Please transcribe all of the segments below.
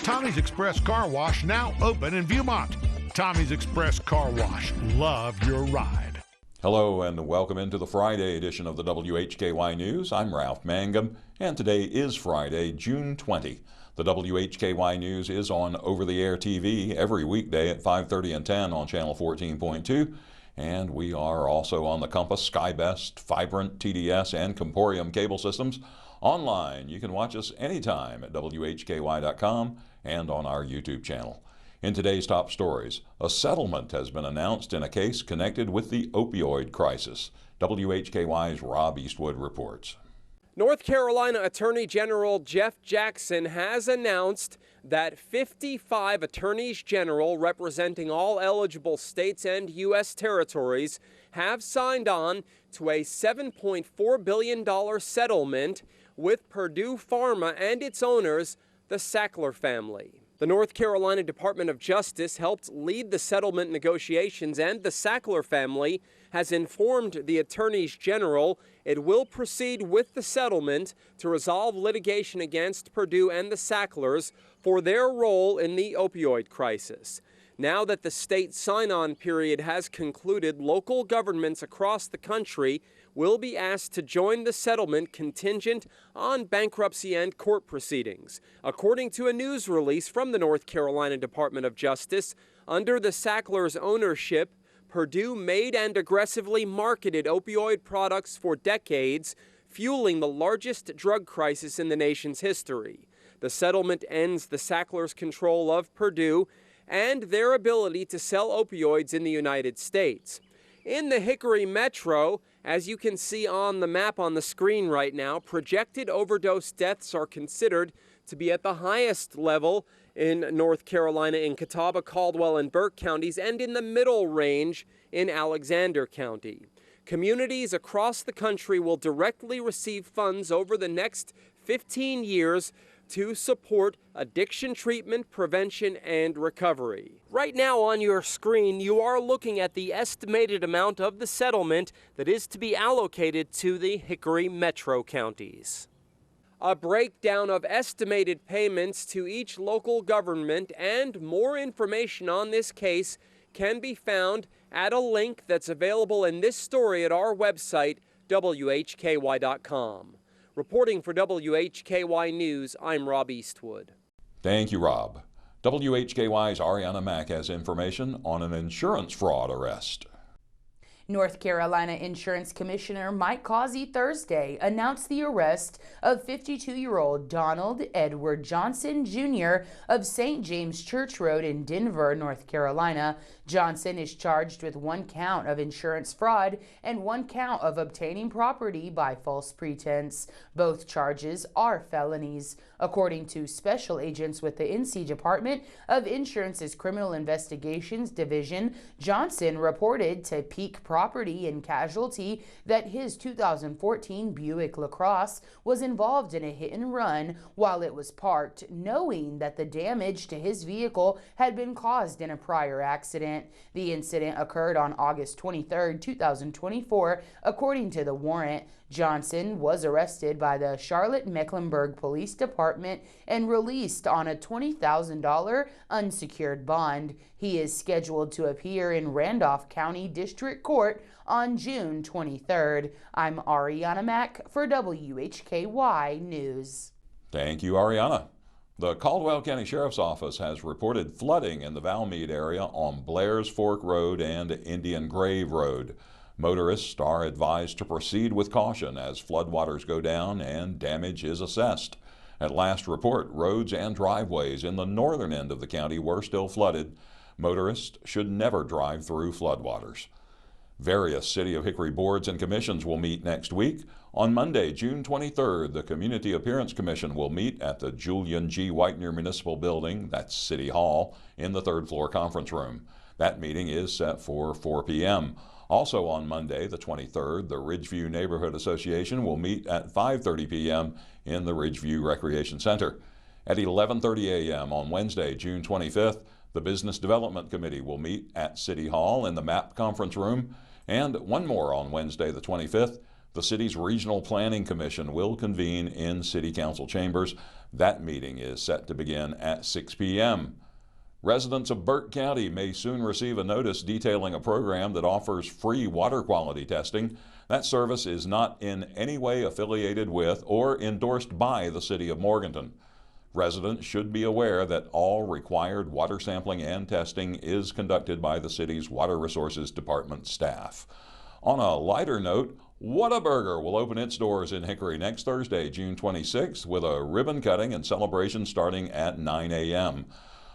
Tommy's Express Car Wash now open in Viewmont. Tommy's Express Car Wash. Love your ride. Hello and welcome into the Friday edition of the WHKY News. I'm Ralph Mangum, and today is Friday, June 20. The WHKY News is on over-the-air TV every weekday at 5:30 and 10 on Channel 14.2. And we are also on the Compass, SkyBest, Vibrant, TDS, and Comporium cable systems. Online, you can watch us anytime at WHKY.com and on our YouTube channel. In today's top stories, a settlement has been announced in a case connected with the opioid crisis. WHKY's Rob Eastwood reports. North Carolina Attorney General Jeff Jackson has announced that 55 attorneys general representing all eligible states and U.S. territories have signed on to a $7.4 billion settlement with Purdue Pharma and its owners, the Sackler family. The North Carolina Department of Justice helped lead the settlement negotiations, and the Sackler family has informed the attorneys general it will proceed with the settlement to resolve litigation against Purdue and the Sacklers for their role in the opioid crisis. Now that the state sign-on period has concluded, local governments across the country will be asked to join the settlement contingent on bankruptcy and court proceedings. According to a news release from the North Carolina Department of Justice, under the Sacklers' ownership, Purdue made and aggressively marketed opioid products for decades, fueling the largest drug crisis in the nation's history. The settlement ends the Sacklers' control of Purdue and their ability to sell opioids in the United States. In the Hickory Metro, as you can see on the map on the screen right now, projected overdose deaths are considered to be at the highest level in North Carolina in Catawba, Caldwell, and Burke counties, and in the middle range in Alexander County. Communities across the country will directly receive funds over the next 15 years to support addiction treatment, prevention, and recovery. Right now on your screen, you are looking at the estimated amount of the settlement that is to be allocated to the Hickory Metro counties. A breakdown of estimated payments to each local government and more information on this case can be found at a link that's available in this story at our website, WHKY.com. Reporting for WHKY News, I'm Rob Eastwood. Thank you, Rob. WHKY's Ariana Mack has information on an insurance fraud arrest. North Carolina Insurance Commissioner Mike Causey Thursday announced the arrest of 52-year-old Donald Edward Johnson, Jr. of St. James Church Road in Denver, North Carolina. Johnson is charged with 1 count of insurance fraud and 1 count of obtaining property by false pretense. Both charges are felonies. According to special agents with the NC Department of Insurance's Criminal Investigations Division, Johnson reported to Peak Property and Casualty that his 2014 Buick LaCrosse was involved in a hit and run while it was parked, knowing that the damage to his vehicle had been caused in a prior accident. The incident occurred on August 23, 2024, according to the warrant. Johnson was arrested by the Charlotte-Mecklenburg Police Department and released on a $20,000 unsecured bond. He is scheduled to appear in Randolph County District Court on June 23rd. I'm Ariana Mack for WHKY News. Thank you, Ariana. The Caldwell County Sheriff's Office has reported flooding in the Valmead area on Blair's Fork Road and Indian Grave Road. Motorists are advised to proceed with caution as floodwaters go down and damage is assessed. At last report, roads and driveways in the northern end of the county were still flooded. Motorists should never drive through floodwaters. Various City of Hickory boards and commissions will meet next week. On Monday, June 23rd, the Community Appearance Commission will meet at the Julian G. Whitener Municipal Building, that's City Hall, in the 3rd floor conference room. That meeting is set for 4 p.m. Also on Monday, the 23rd, the Ridgeview Neighborhood Association will meet at 5:30 p.m. in the Ridgeview Recreation Center. At 11:30 a.m. on Wednesday, June 25th, the Business Development Committee will meet at City Hall in the MAP conference room. And one more on Wednesday, the 25th, The city's Regional Planning Commission will convene in City Council chambers. That meeting is set to begin at 6 p.m. Residents of Burke County may soon receive a notice detailing a program that offers free water quality testing. That service is not in any way affiliated with or endorsed by the City of Morganton. Residents should be aware that all required water sampling and testing is conducted by the city's Water Resources Department staff. On a lighter note, Whataburger will open its doors in Hickory next Thursday, June 26th, with a ribbon cutting and celebration starting at 9 a.m.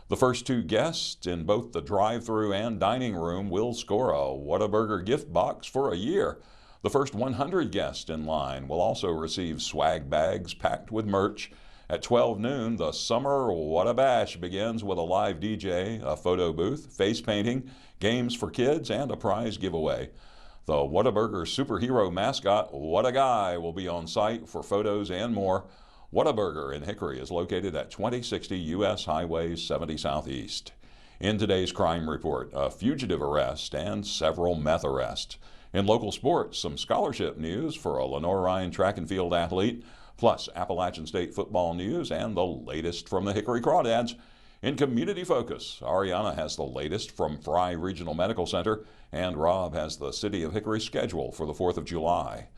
The first 2 guests in both the drive-thru and dining room will score a Whataburger gift box for a year. The first 100 guests in line will also receive swag bags packed with merch. At 12 noon, the summer Whatabash begins with a live DJ, a photo booth, face painting, games for kids, and a prize giveaway. The Whataburger superhero mascot, What a Guy, will be on site for photos and more. Whataburger in Hickory is located at 2060 U.S. Highway 70 Southeast. In today's crime report, a fugitive arrest and several meth arrests. In local sports, some scholarship news for a Lenore Ryan track and field athlete, plus Appalachian State football news and the latest from the Hickory Crawdads. In community focus, Ariana has the latest from Fry Regional Medical Center, and Rob has the City of Hickory schedule for the 4th of July.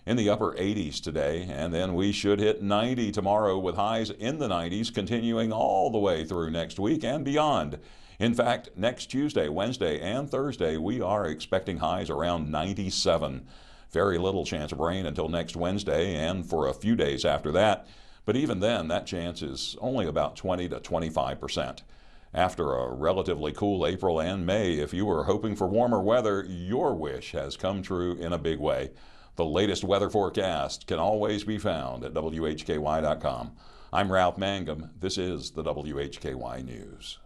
In the upper 80s today, and then we should hit 90 tomorrow with highs in the 90s continuing all the way through next week and beyond. In fact, next Tuesday, Wednesday, and Thursday, we are expecting highs around 97. Very little chance of rain until next Wednesday and for a few days after that. But even then, that chance is only about 20 to 25%. After a relatively cool April and May, if you were hoping for warmer weather, your wish has come true in a big way. The latest weather forecast can always be found at WHKY.com. I'm Ralph Mangum. This is the WHKY News.